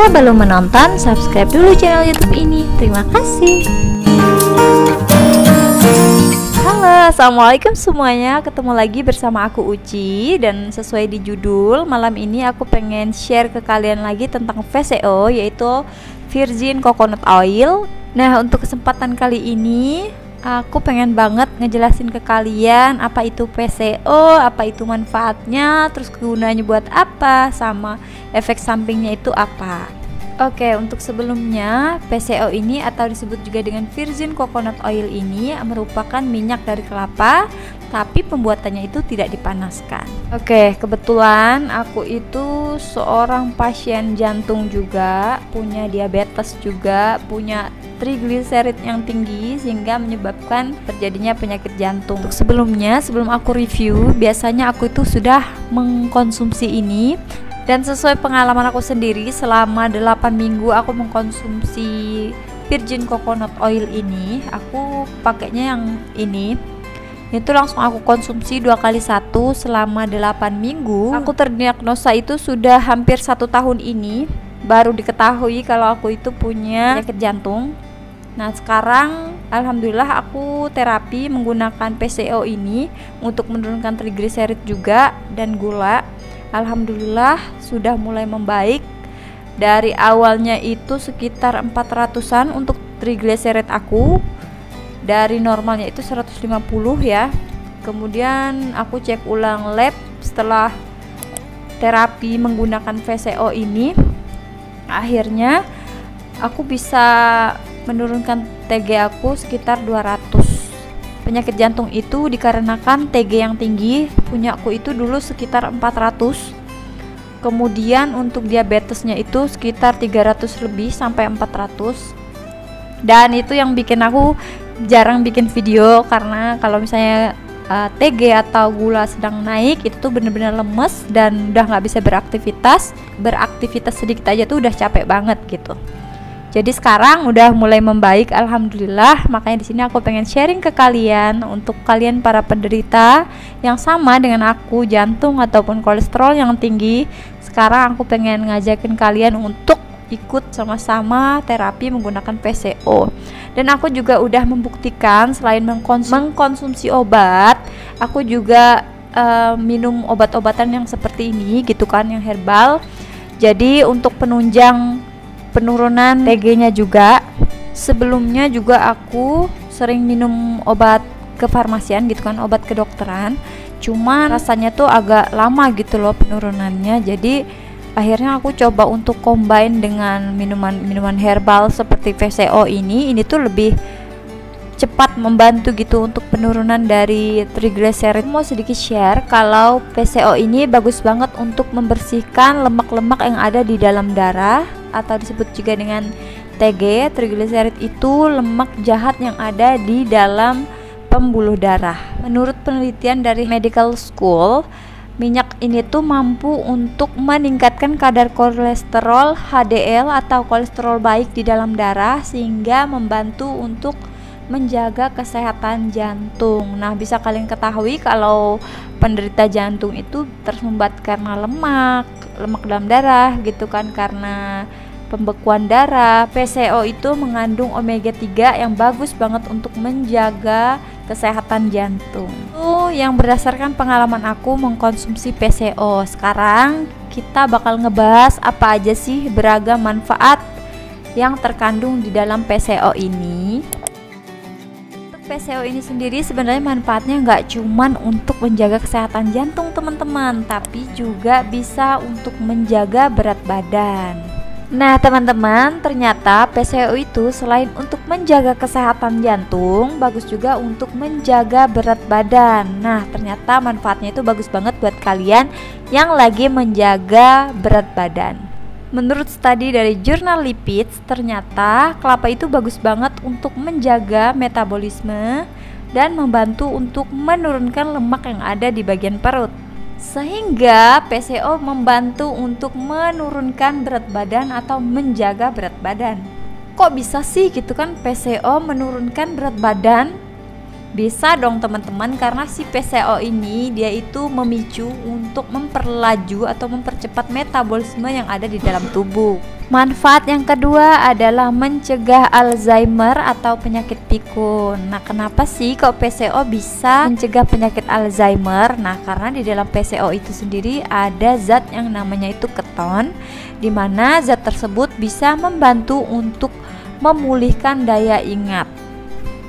Jika belum menonton, subscribe dulu channel YouTube ini. Terima kasih. Halo, assalamualaikum semuanya. Ketemu lagi bersama aku Uci. Dan sesuai di judul, malam ini aku pengen share ke kalian lagi tentang VCO, yaitu Virgin Coconut Oil. Nah, untuk kesempatan kali ini aku pengen banget ngejelasin ke kalian apa itu VCO, apa itu manfaatnya, terus kegunaannya buat apa, sama efek sampingnya itu apa. Oke, untuk sebelumnya, VCO ini atau disebut juga dengan Virgin Coconut Oil ini merupakan minyak dari kelapa, tapi pembuatannya itu tidak dipanaskan. Oke, kebetulan aku itu seorang pasien jantung juga, punya diabetes juga, punya trigliserid yang tinggi sehingga menyebabkan terjadinya penyakit jantung. Untuk sebelumnya, sebelum aku review, biasanya aku itu sudah mengkonsumsi ini. Dan sesuai pengalaman aku sendiri, selama 8 minggu aku mengkonsumsi Virgin Coconut Oil ini, aku pakainya yang ini. Itu langsung aku konsumsi 2 kali 1 selama 8 minggu. Aku terdiagnosa itu sudah hampir 1 tahun ini, baru diketahui kalau aku itu punya penyakit jantung. Nah, sekarang alhamdulillah aku terapi menggunakan VCO ini untuk menurunkan trigliserid juga dan gula. Alhamdulillah sudah mulai membaik. Dari awalnya itu sekitar 400-an untuk trigliserid aku. Dari normalnya itu 150 ya. Kemudian aku cek ulang lab setelah terapi menggunakan VCO ini. Akhirnya aku bisa menurunkan TG aku sekitar 200. Penyakit jantung itu dikarenakan TG yang tinggi, punya aku itu dulu sekitar 400. Kemudian untuk diabetesnya itu sekitar 300 lebih sampai 400. Dan itu yang bikin aku jarang bikin video, karena kalau misalnya TG atau gula sedang naik itu tuh bener-bener lemes dan udah nggak bisa beraktivitas sedikit aja tuh udah capek banget gitu. Jadi sekarang udah mulai membaik, alhamdulillah. Makanya di sini aku pengen sharing ke kalian, untuk kalian para penderita yang sama dengan aku, jantung ataupun kolesterol yang tinggi. Sekarang aku pengen ngajakin kalian untuk ikut sama-sama terapi menggunakan VCO. Dan aku juga udah membuktikan selain mengkonsumsi obat, aku juga minum obat-obatan yang seperti ini gitu kan, yang herbal. Jadi untuk penunjang penurunan TG-nya juga. Sebelumnya juga aku sering minum obat kefarmasian gitu kan, obat kedokteran. Cuman rasanya tuh agak lama gitu loh penurunannya. Jadi akhirnya aku coba untuk combine dengan minuman herbal seperti VCO ini. Ini tuh lebih cepat membantu gitu untuk penurunan dari trigliserid. Mau sedikit share kalau VCO ini bagus banget untuk membersihkan lemak-lemak yang ada di dalam darah, atau disebut juga dengan TG. Trigliserid itu lemak jahat yang ada di dalam pembuluh darah. Menurut penelitian dari medical school, minyak ini tuh mampu untuk meningkatkan kadar kolesterol HDL atau kolesterol baik di dalam darah, sehingga membantu untuk menjaga kesehatan jantung. Nah, bisa kalian ketahui kalau penderita jantung itu tersumbat karena lemak dalam darah gitu kan, karena pembekuan darah. VCO itu mengandung omega 3 yang bagus banget untuk menjaga kesehatan jantung. Itu yang berdasarkan pengalaman aku mengkonsumsi VCO. Sekarang kita bakal ngebahas apa aja sih beragam manfaat yang terkandung di dalam VCO ini. VCO ini sendiri sebenarnya manfaatnya nggak cuman untuk menjaga kesehatan jantung teman-teman, tapi juga bisa untuk menjaga berat badan. Nah teman-teman, ternyata VCO itu selain untuk menjaga kesehatan jantung, bagus juga untuk menjaga berat badan. Nah ternyata manfaatnya itu bagus banget buat kalian yang lagi menjaga berat badan. Menurut studi dari jurnal Lipids, ternyata kelapa itu bagus banget untuk menjaga metabolisme dan membantu untuk menurunkan lemak yang ada di bagian perut. Sehingga VCO membantu untuk menurunkan berat badan atau menjaga berat badan. Kok bisa sih gitu kan VCO menurunkan berat badan? Bisa dong teman-teman, karena si PCO ini dia itu memicu untuk memperlaju atau mempercepat metabolisme yang ada di dalam tubuh. Manfaat yang kedua adalah mencegah Alzheimer atau penyakit pikun. Nah, kenapa sih kok PCO bisa mencegah penyakit Alzheimer? Nah, karena di dalam PCO itu sendiri ada zat yang namanya itu keton, di mana zat tersebut bisa membantu untuk memulihkan daya ingat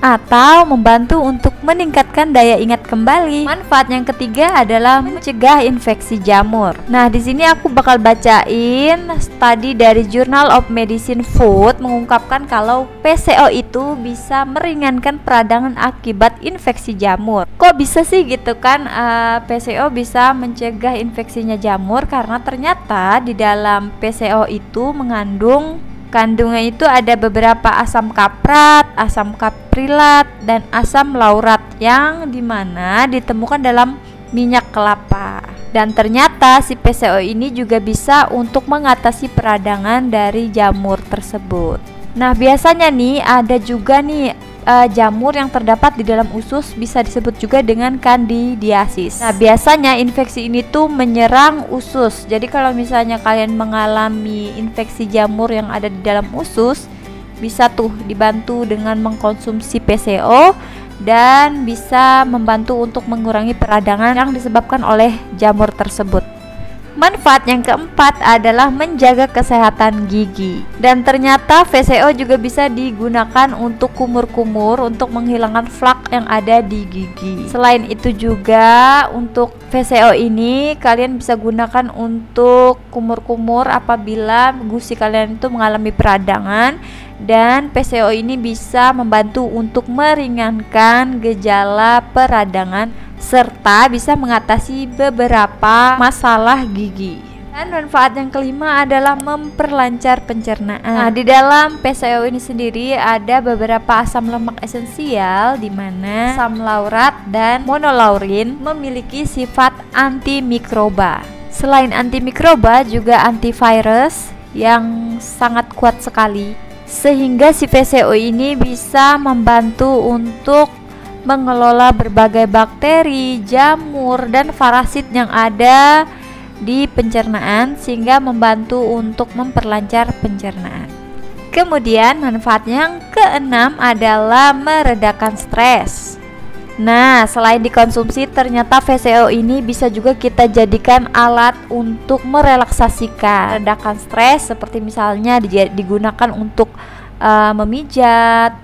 atau membantu untuk meningkatkan daya ingat kembali. Manfaat yang ketiga adalah mencegah infeksi jamur. Nah, di sini aku bakal bacain studi dari Journal of Medicine Food mengungkapkan kalau PCO itu bisa meringankan peradangan akibat infeksi jamur. Kok bisa sih gitu kan PCO bisa mencegah infeksinya jamur? Karena ternyata di dalam PCO itu kandungan itu ada beberapa asam kaprat, asam kaprilat, dan asam laurat yang dimana ditemukan dalam minyak kelapa. Dan ternyata si PCO ini juga bisa untuk mengatasi peradangan dari jamur tersebut. Nah, biasanya nih ada juga nih jamur yang terdapat di dalam usus, bisa disebut juga dengan candidiasis. Nah, biasanya infeksi ini tuh menyerang usus. Jadi kalau misalnya kalian mengalami infeksi jamur yang ada di dalam usus, bisa tuh dibantu dengan mengkonsumsi PCO dan bisa membantu untuk mengurangi peradangan yang disebabkan oleh jamur tersebut. Manfaat yang keempat adalah menjaga kesehatan gigi. Dan ternyata PCO juga bisa digunakan untuk kumur-kumur, untuk menghilangkan flak yang ada di gigi. Selain itu juga untuk PCO ini kalian bisa gunakan untuk kumur-kumur apabila gusi kalian itu mengalami peradangan. Dan PCO ini bisa membantu untuk meringankan gejala peradangan serta bisa mengatasi beberapa masalah gigi. Dan manfaat yang kelima adalah memperlancar pencernaan. Nah, di dalam PCO ini sendiri ada beberapa asam lemak esensial, di mana asam laurat dan monolaurin memiliki sifat antimikroba. Selain antimikroba juga antivirus yang sangat kuat sekali, sehingga si PCO ini bisa membantu untuk mengelola berbagai bakteri, jamur, dan parasit yang ada di pencernaan, sehingga membantu untuk memperlancar pencernaan. Kemudian manfaat yang keenam adalah meredakan stres. Nah, selain dikonsumsi, ternyata PCO ini bisa juga kita jadikan alat untuk merelaksasikan, meredakan stres, seperti misalnya digunakan untuk memijat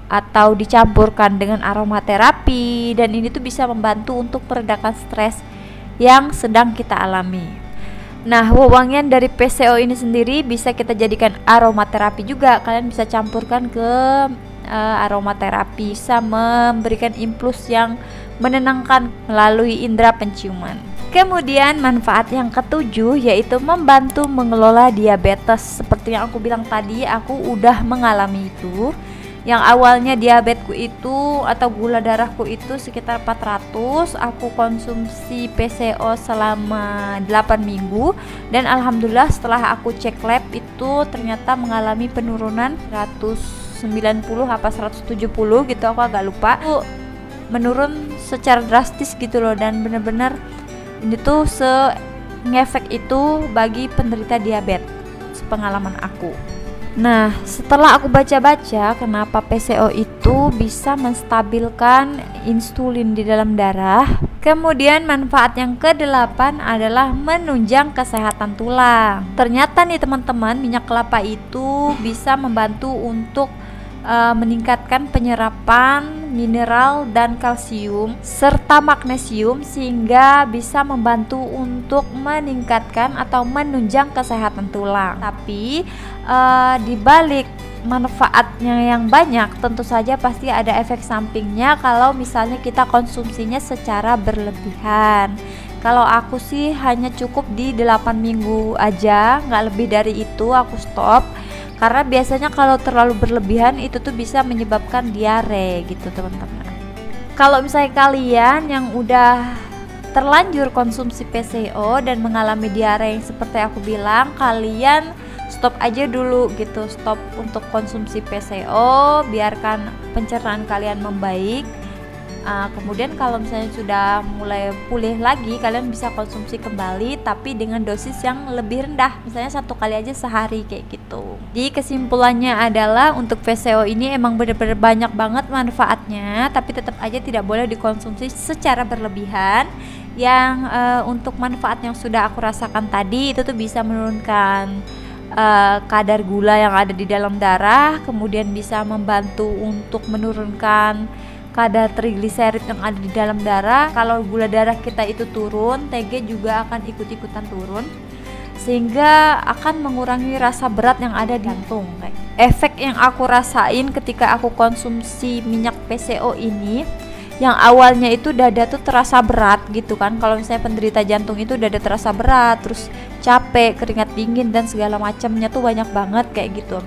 atau dicampurkan dengan aromaterapi, dan ini tuh bisa membantu untuk meredakan stres yang sedang kita alami. Nah, wewangian dari PCO ini sendiri bisa kita jadikan aromaterapi juga. Kalian bisa campurkan ke aromaterapi, bisa memberikan impuls yang menenangkan melalui indera penciuman. Kemudian manfaat yang ketujuh yaitu membantu mengelola diabetes. Seperti yang aku bilang tadi, aku udah mengalami itu. Yang awalnya diabetesku itu atau gula darahku itu sekitar 400, aku konsumsi PCO selama 8 minggu, dan alhamdulillah setelah aku cek lab itu ternyata mengalami penurunan 190 apa 170 gitu, aku agak lupa. Aku menurun secara drastis gitu loh, dan bener-bener ini tuh ngefek itu bagi penderita diabetes sepengalaman aku. Nah, setelah aku baca-baca kenapa PCO itu bisa menstabilkan insulin di dalam darah. Kemudian manfaat yang ke-8 adalah menunjang kesehatan tulang. Ternyata nih teman-teman, minyak kelapa itu bisa membantu untuk meningkatkan penyerapan mineral dan kalsium serta magnesium, sehingga bisa membantu untuk meningkatkan atau menunjang kesehatan tulang. Tapi di balik manfaatnya yang banyak, tentu saja pasti ada efek sampingnya kalau misalnya kita konsumsinya secara berlebihan. Kalau aku sih hanya cukup di 8 minggu aja, nggak lebih dari itu aku stop. Karena biasanya kalau terlalu berlebihan itu tuh bisa menyebabkan diare gitu teman-teman. Kalau misalnya kalian yang udah terlanjur konsumsi PCO dan mengalami diare yang seperti aku bilang, kalian stop aja dulu gitu, stop untuk konsumsi PCO, biarkan pencernaan kalian membaik. Kemudian kalau misalnya sudah mulai pulih lagi, kalian bisa konsumsi kembali tapi dengan dosis yang lebih rendah, misalnya 1 kali aja sehari kayak gitu. Jadi kesimpulannya adalah untuk VCO ini emang bener-bener banyak banget manfaatnya, tapi tetap aja tidak boleh dikonsumsi secara berlebihan. Yang untuk manfaat yang sudah aku rasakan tadi itu tuh bisa menurunkan kadar gula yang ada di dalam darah, kemudian bisa membantu untuk menurunkan kadar trigliserid yang ada di dalam darah. Kalau gula darah kita itu turun, TG juga akan ikut-ikutan turun, sehingga akan mengurangi rasa berat yang ada di jantung. Efek yang aku rasain ketika aku konsumsi minyak PCO ini, yang awalnya itu dada tuh terasa berat gitu kan. Kalau misalnya penderita jantung itu dada terasa berat, terus capek, keringat dingin dan segala macamnya tuh banyak banget kayak gitu.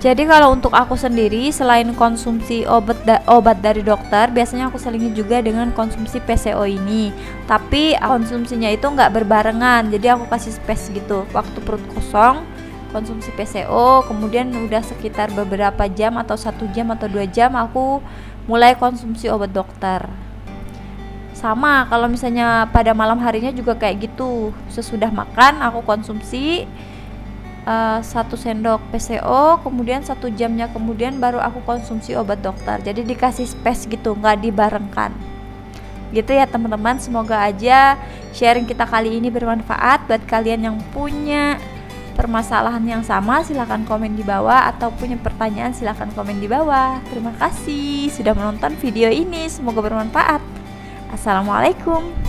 Jadi kalau untuk aku sendiri, selain konsumsi obat dari dokter, biasanya aku selingi juga dengan konsumsi PCO ini. Tapi konsumsinya itu nggak berbarengan, jadi aku kasih space gitu. Waktu perut kosong, konsumsi PCO, kemudian udah sekitar beberapa jam atau 1 jam atau 2 jam aku mulai konsumsi obat dokter. Sama kalau misalnya pada malam harinya juga kayak gitu, sesudah makan aku konsumsi 1 sendok PCO, kemudian 1 jamnya kemudian baru aku konsumsi obat dokter. Jadi dikasih space gitu, nggak dibarengkan gitu ya teman-teman. Semoga aja sharing kita kali ini bermanfaat buat kalian yang punya permasalahan yang sama. Silahkan komen di bawah, atau punya pertanyaan silahkan komen di bawah. Terima kasih sudah menonton video ini, semoga bermanfaat. Assalamualaikum.